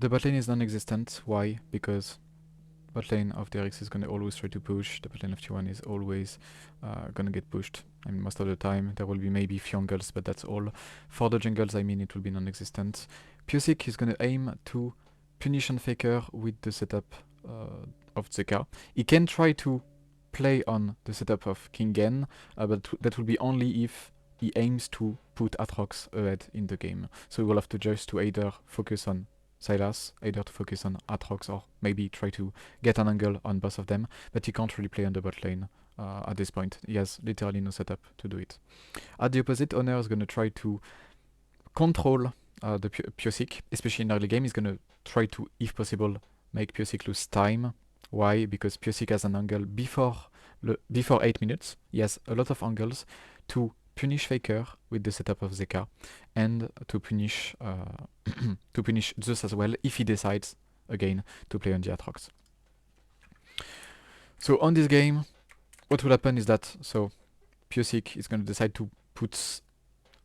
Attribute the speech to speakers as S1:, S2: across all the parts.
S1: The bot lane is non-existent. Why? Because bot lane of DRX is gonna always try to push. The bot lane of T1 is always gonna get pushed. I mean, most of the time there will be maybe few jungles, but that's all. For the jungles, I mean, it will be non-existent. Piosik is gonna aim to punish on Faker with the setup of Zeka. He can try to play on the setup of King Gen, but that will be only if he aims to put Aatrox ahead in the game. So he will have to just to either focus on Sylas, either to focus on Aatrox or maybe try to get an angle on both of them, but he can't really play on the bot lane at this point. He has literally no setup to do it. At the opposite, Honor is going to try to control the Piosik, especially in early game. He's going to try to, if possible, make Piosik lose time. Why? Because Piosik has an angle before 8 minutes. He has a lot of angles to punish Faker with the setup of Zeka, and to punish to punish Zeus as well if he decides again to play on the Aatrox. So on this game, what will happen is that Piosik is going to decide to put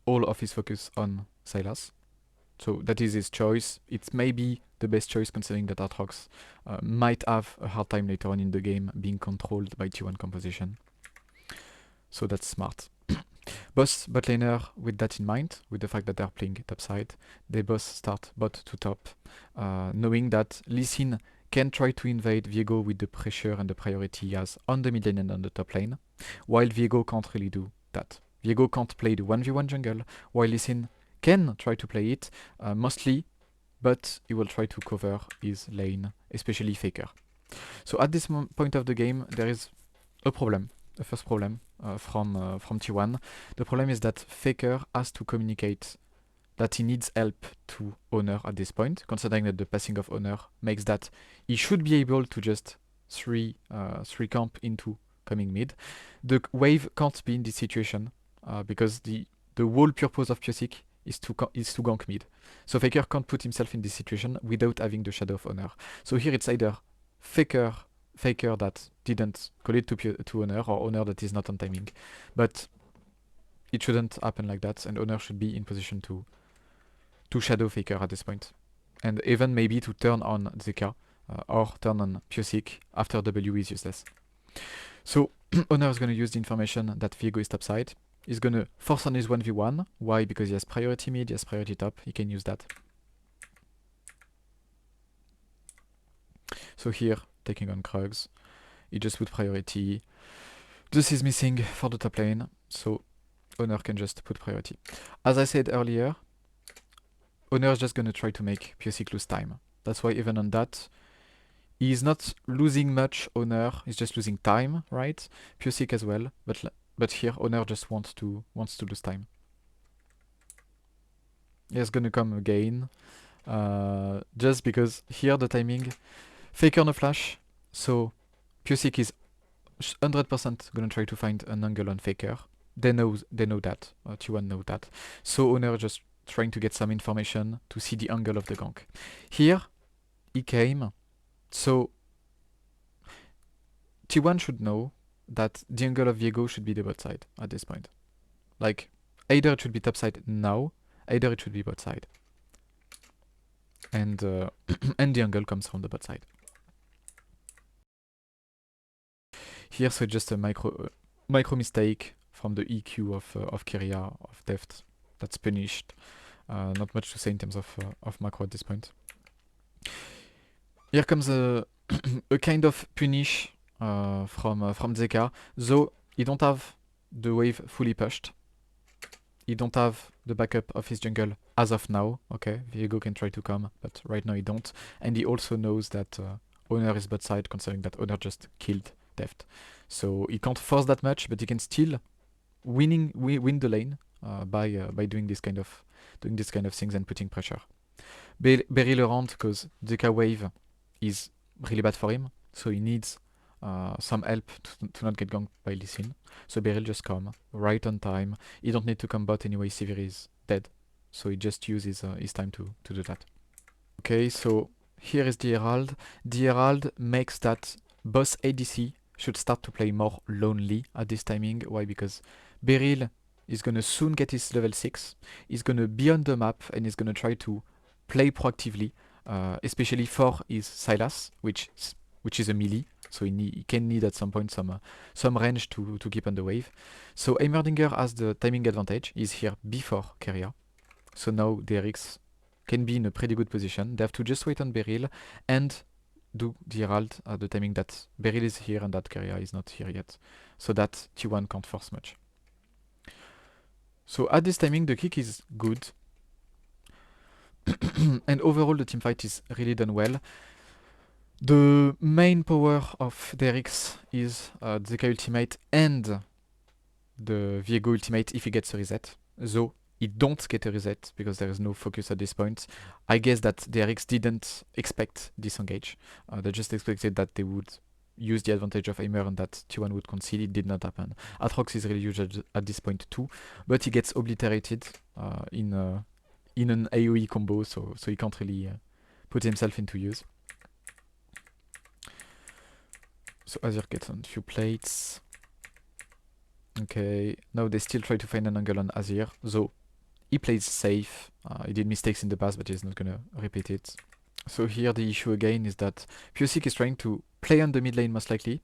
S1: all of his focus on Sylas. So that is his choice. It's maybe the best choice considering that Aatrox might have a hard time later on in the game being controlled by T1 composition. So that's smart. Both bot laner, with that in mind, with the fact that they're playing topside, they both start bot to top, knowing that Lee Sin can try to invade Viego with the pressure and the priority he has on the mid lane and on the top lane, while Viego can't really do that. Viego can't play the 1v1 jungle, while Lee Sin can try to play it, mostly, but he will try to cover his lane, especially Faker. So at this point of the game, there is a problem. The first problem from T1. The problem is that Faker has to communicate that he needs help to Honor at this point, considering that the passing of Honor makes that he should be able to just 3 camp into coming mid. The wave can't be in this situation because the whole purpose of Piosik is to gank mid. So Faker can't put himself in this situation without having the Shadow of Honor. So here it's either Faker that didn't call it to Honor, or Honor that is not on timing. But it shouldn't happen like that, and Honor should be in position to shadow Faker at this point. And even maybe to turn on Zeka or turn on Piosik after W is useless. So Honor is going to use the information that Viego is topside. He's going to force on his 1v1. Why? Because he has priority mid, he has priority top. He can use that. So here, taking on Krugs, he just put priority. This is missing for the top lane, so Honor can just put priority. As I said earlier, Honor is just gonna try to make Piosik lose time. That's why even on that, he's not losing much Honor, he's just losing time, right? Piosik as well, but here Honor just wants to lose time. He's gonna come again, just because here the timing, Faker no flash, so Piosik is 100% gonna try to find an angle on Faker. They know that, T1 know that. So Honor just trying to get some information to see the angle of the gank. Here, he came, so T1 should know that the angle of Viego should be the bot side at this point. Like, either it should be top side now, either it should be bot side. And, and the angle comes from the bot side. Here, so just a micro mistake from the EQ of Kyria, of Deft. That's punished. Not much to say in terms of macro at this point. Here comes a kind of punish from Zeka, though he don't have the wave fully pushed. He don't have the backup of his jungle as of now. Okay, Viego can try to come, but right now he don't. And he also knows that Honor is bot side, considering that Honor just killed Deft. So he can't force that much, but he can still win the lane by doing this kind of things and putting pressure. Beryl around because Zeka wave is really bad for him, so he needs some help to not get ganked by Lee Sin. So Beryl just come right on time. He don't need to come bot anyway. Sivir is dead, so he just uses his time to do that. Okay, so here is the Herald. The Herald makes that boss ADC should start to play more lonely at this timing. Why? Because Beryl is gonna soon get his level 6. He's gonna be on the map and he's gonna try to play proactively especially for his Sylas, which is a melee, so he can need at some point some range to keep on the wave. So Heimerdinger has the timing advantage. He's here before Keria, so now DRX can be in a pretty good position. They have to just wait on Beryl and do the Herald at the timing that Beryl is here and that Keria is not here yet, so that T1 can't force much. So at this timing the kick is good. And overall the teamfight is really done well. The main power of DRX is Zeka ultimate and the Viego ultimate if he gets a reset. Though he don't get a reset because there is no focus at this point. I guess that DRX didn't expect disengage. They just expected that they would use the advantage of Heimer and that T1 would concede. It did not happen. Atrox is really huge at this point too, but he gets obliterated in an AoE combo, so he can't really put himself into use. So Azir gets on few plates. Okay, now they still try to find an angle on Azir, though he plays safe. He did mistakes in the past, but he's not gonna repeat it. So here the issue again is that Piosik is trying to play on the mid lane most likely.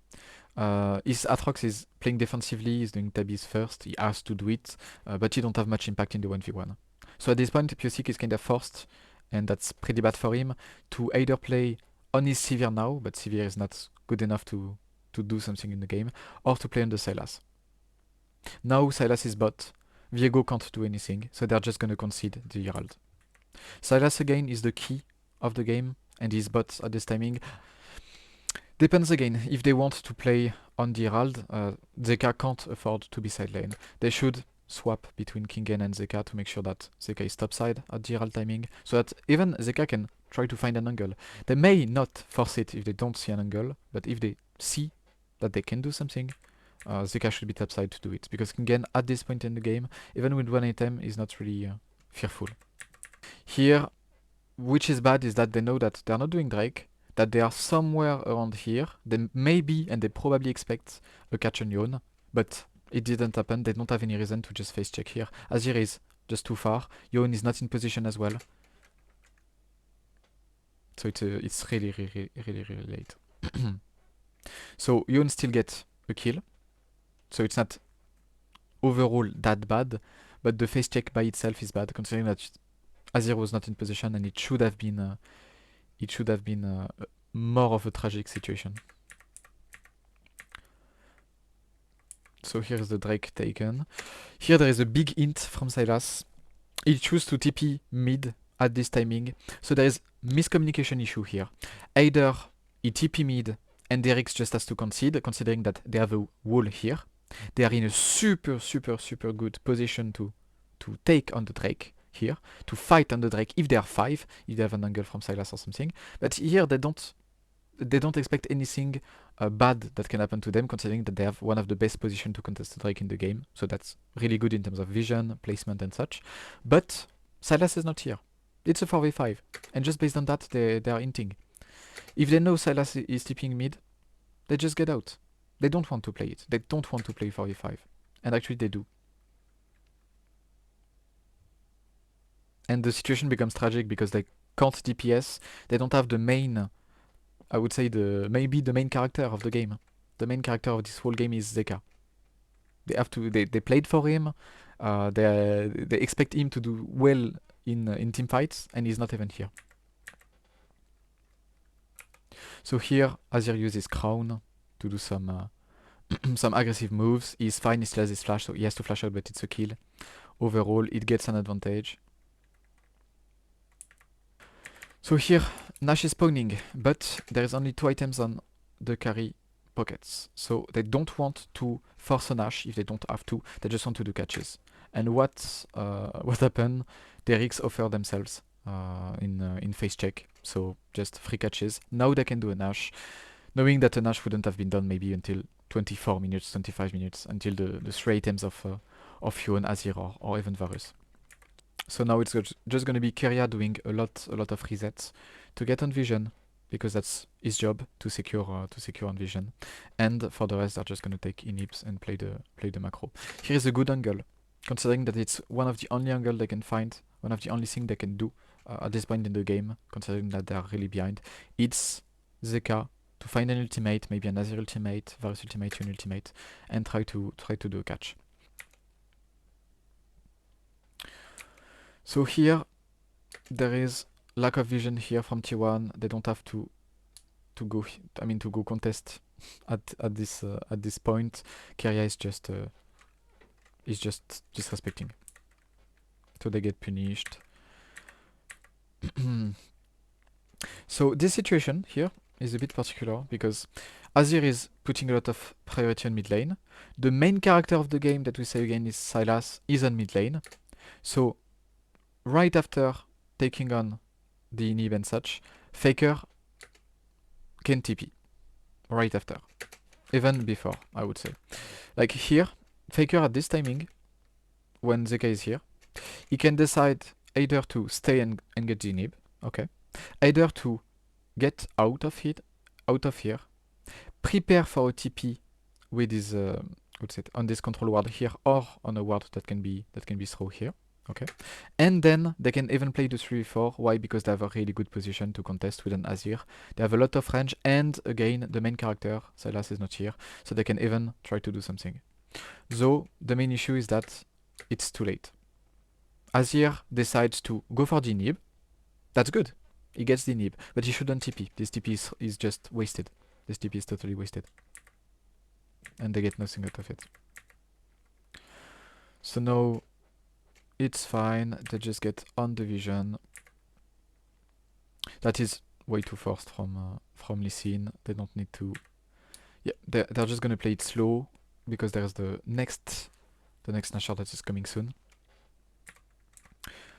S1: His Atrox is playing defensively, he's doing tabbies first, he has to do it, but he don't have much impact in the 1v1. So at this point Piosik is kind of forced, and that's pretty bad for him, to either play on his Sivir now, but Sivir is not good enough to do something in the game, or to play on the Sylas. Now Sylas is bot, Viego can't do anything, so they're just gonna concede the Herald. Sylas again is the key of the game, and his bot at this timing. Depends again, if they want to play on the Herald, Zeka can't afford to be side lane. They should swap between Kingen and Zeka to make sure that Zeka is topside at the Herald timing, so that even Zeka can try to find an angle. They may not force it if they don't see an angle, but if they see that they can do something, Zeka should be topside to do it, because Kingen at this point in the game, even with one item, is not really fearful. Here, which is bad, is that they know that they're not doing Drake, that they are somewhere around here. They maybe, and they probably expect a catch on Yon, but it didn't happen. They don't have any reason to just face check here. Azir is just too far. Yon is not in position as well. So it's really late. So Yon still gets a kill. So it's not overall that bad, but the face check by itself is bad, considering that Azir was not in position and it should have been more of a tragic situation. So here's the Drake taken. Here there is a big hint from Sylas. He chose to TP mid at this timing. So there is miscommunication issue here. Either he TP mid and DRX just has to concede, considering that they have a wall here. They are in a super good position to take on the Drake here, to fight on the Drake if they are 5, if they have an angle from Sylas or something. But here they don't expect anything bad that can happen to them, considering that they have one of the best positions to contest the Drake in the game. So that's really good in terms of vision, placement and such. But Sylas is not here. It's a 4v5. And just based on that, they are hinting. If they know Sylas is tipping mid, they just get out. They don't want to play it. They don't want to play 4v5. And actually they do. And the situation becomes tragic because they can't DPS. They don't have the main, I would say maybe the main character of the game. The main character of this whole game is Zeka. They have to. They played for him. They expect him to do well in team fights, and he's not even here. So here Azir uses Crown to do some some aggressive moves. He's fine. He still has his flash, so he has to flash out, but it's a kill. Overall, it gets an advantage. So here, Nash is spawning, but there is only 2 items on the carry pockets. So they don't want to force a Nash if they don't have to. They just want to do catches. And what happened? DRX offer themselves in face check. So just free catches. Now they can do a Nash, knowing that a Nash wouldn't have been done maybe until 24 minutes, 25 minutes, until the 3 items of Yon, Azir, or even Varus. So now it's just going to be Keria doing a lot of resets to get on vision, because that's his job, to secure on vision. And for the rest, they're just going to take inhibs and play the macro. Here is a good angle, considering that it's one of the only angle they can find, one of the only thing they can do at this point in the game, considering that they are really behind. It's Zeka to find an ultimate, maybe an Azir ultimate, Varus ultimate, Yun ultimate, and try to do a catch. So here there is lack of vision here from T1. They don't have to go. To go contest at this point. Keria is just disrespecting, so they get punished. So this situation here is a bit particular because Azir is putting a lot of priority on mid lane. The main character of the game that we say again is Sylas is on mid lane. So right after taking on the inhib and such, Faker can TP. Right after. Even before, I would say. Like here, Faker at this timing, when Zeka is here, he can decide either to stay and get the inhib, okay, either to get out of here, prepare for a TP with his on this control ward here or on a ward that can be thrown here, okay, and then they can even play the 3v4. Why? Because they have a really good position to contest with an Azir. They have a lot of range, and again the main character Sylas is not here, so they can even try to do something. Though the main issue is that it's too late. Azir decides to go for the inhib. That's good. He gets the inhib, but he shouldn't TP. This TP is just wasted. This TP is totally wasted. And they get nothing out of it. So now it's fine. They just get on the vision. That is way too fast from Lee Sin. They don't need to. Yeah, they're just gonna play it slow because there's the next Nashor that is coming soon.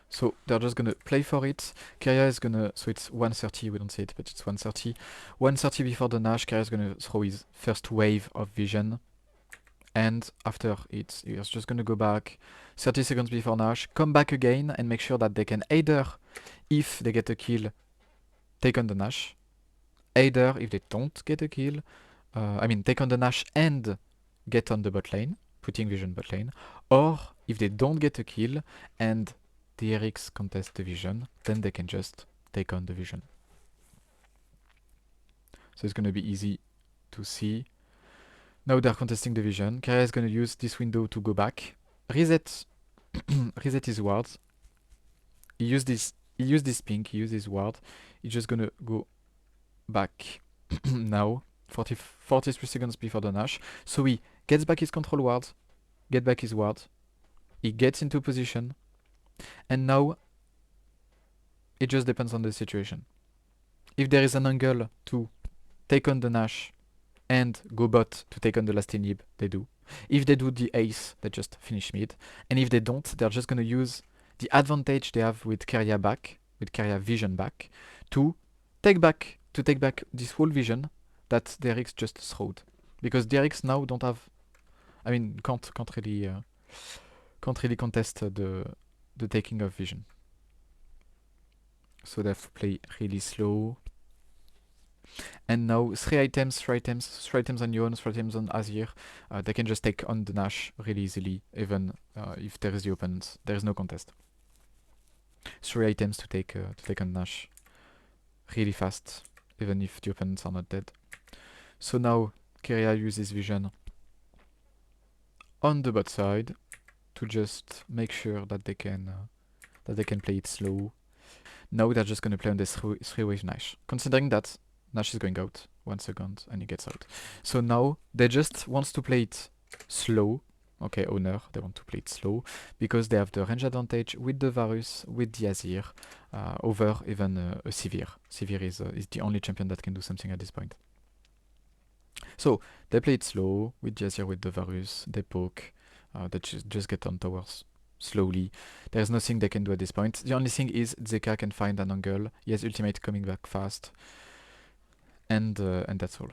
S1: So they're just gonna play for it. Keria is gonna, so it's 130, we don't see it, but it's 130. 130 before the Nash, Keria is gonna throw his first wave of vision. And after it, he's just gonna go back 30 seconds before Nash, come back again and make sure that they can either, if they get a kill, take on the Nash. Either, if they don't get a kill, take on the Nash and get on the bot lane, putting vision bot lane. Or, if they don't get a kill and DRX contest the vision, then they can just take on the vision. So it's going to be easy to see. Now they're contesting the vision. Keria is going to use this window to go back, reset his wards. He used this ping, he used his ward. He's just going to go back now, 43 seconds before the Nash. So he gets back his control ward, get back his ward. He gets into position. And now, it just depends on the situation. If there is an angle to take on the Nash and go bot to take on the last inhib, they do. If they do the ace, they just finish mid. And if they don't, they're just going to use the advantage they have with Keria back, with Keria vision back, to take back this whole vision that DRX just throwed. Because DRX now don't have, can't really contest the taking of vision. So they have to play really slow. And now 3 items on Yone, 3 items on Azir. They can just take on the Nash really easily, even if there is the opponent. There is no contest. 3 items to take on Nash really fast, even if the opponents are not dead. So now Keria uses vision on the bot side to just make sure that they can play it slow. Now they're just gonna play on this 3-wave Nash, considering that Nash is going out 1 second and he gets out. So now they just want to play it slow. Okay, Owner, they want to play it slow because they have the range advantage with the Varus, with the Azir, over even a Sivir. Sivir is the only champion that can do something at this point. So they play it slow with the Azir, with the Varus, they poke, they just get on towers slowly. There's nothing they can do at this point. The only thing is Zeka can find an angle. He has ultimate coming back fast. And that's all.